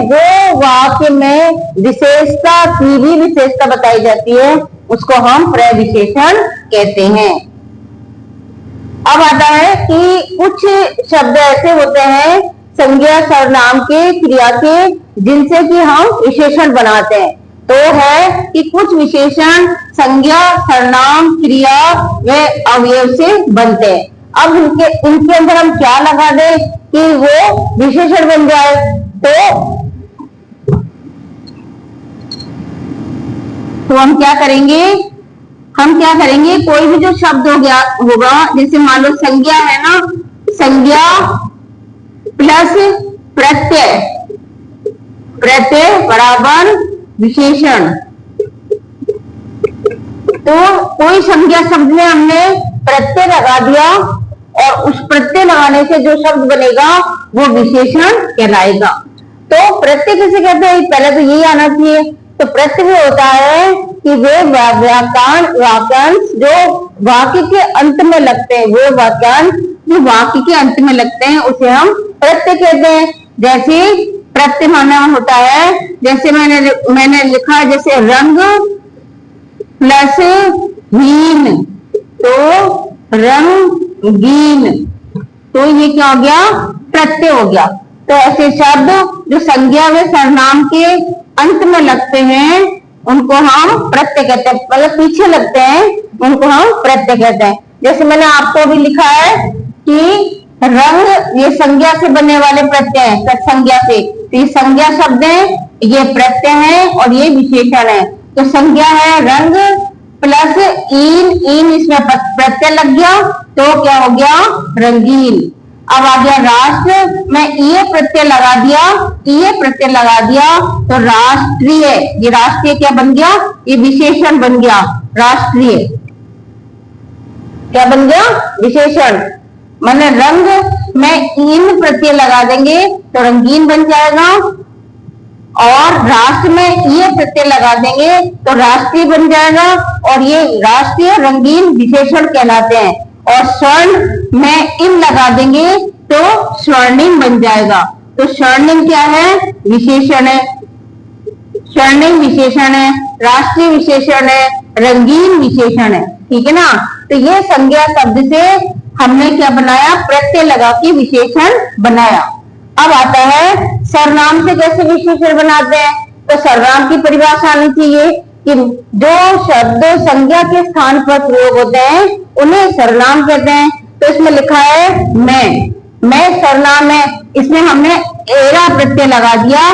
जो वाक्य में विशेषता की भी विशेषता बताई जाती है उसको हम प्रविशेषण कहते हैं। अब आता है कि कुछ शब्द ऐसे होते हैं संज्ञा सर्वनाम के क्रिया के जिनसे कि हम विशेषण बनाते हैं। तो है कि कुछ विशेषण संज्ञा सर्वनाम क्रिया व अवयव से बनते हैं। अब इनके अंदर हम क्या लगा दें कि वो विशेषण बन जाए। तो हम क्या करेंगे, कोई भी जो शब्द होगा जैसे मान लो संज्ञा है ना, संज्ञा प्लस प्रत्यय बराबर विशेषण। तो कोई संज्ञा शब्द में हमने प्रत्यय लगा दिया और उस प्रत्यय लगाने से जो शब्द बनेगा वो विशेषण कहलाएगा। तो प्रत्यय किसे कहते हैं, पहले तो यही आना चाहिए। तो प्रत्यय होता है कि वे वाक्यांश जो वाक्य के अंत में लगते हैं, वो वाक्यांश जो वाक्य के अंत में लगते हैं उसे हम प्रत्यय कहते हैं। जैसे प्रत्यय माना होता है, जैसे मैंने लिखा जैसे रंग प्लस हीन तो रंगीन, तो ये क्या हो गया, प्रत्यय हो गया। तो ऐसे शब्द जो संज्ञा व सर्वनाम के अंत में लगते हैं उनको हम प्रत्यय कहते हैं, मतलब पीछे लगते हैं उनको हम प्रत्यय कहते हैं। जैसे मैंने आपको भी लिखा है कि रंग ये संज्ञा से बनने वाले प्रत्यय है, तत्संज्ञा से। तो ये संज्ञा शब्द है, ये प्रत्यय है और ये विशेषण है। तो संज्ञा है रंग प्लस इन इसमें प्रत्यय लग गया तो क्या हो गया, रंगीन। अब आ गया राष्ट्र, मैं ये प्रत्यय लगा दिया तो राष्ट्रीय, ये राष्ट्रीय क्या बन गया, ये विशेषण बन गया राष्ट्रीय। क्या बन गया, विशेषण। मैंने रंग में इन प्रत्यय लगा देंगे तो रंगीन बन जाएगा, और राष्ट्र में ये प्रत्यय लगा देंगे तो राष्ट्रीय बन जाएगा, और ये राष्ट्रीय रंगीन विशेषण कहलाते हैं। और स्वर्ण में इन लगा देंगे तो स्वर्णिम बन जाएगा। तो स्वर्णिम क्या है, विशेषण है, स्वर्णिम विशेषण है, राष्ट्रीय विशेषण है, रंगीन विशेषण है। ठीक है ना। तो ये संज्ञा शब्द से हमने क्या बनाया, प्रत्यय लगा के विशेषण बनाया। अब आता है सर्वनाम से कैसे विशेषण बनाते हैं। तो सर्वनाम की परिभाषा आनी चाहिए कि जो शब्द संज्ञा के स्थान पर प्रयोग होते हैं उन्हें सर्वनाम कहते हैं। तो इसमें लिखा है मैं सर्वनाम है, इसमें हमने एरा प्रत्यय लगा दिया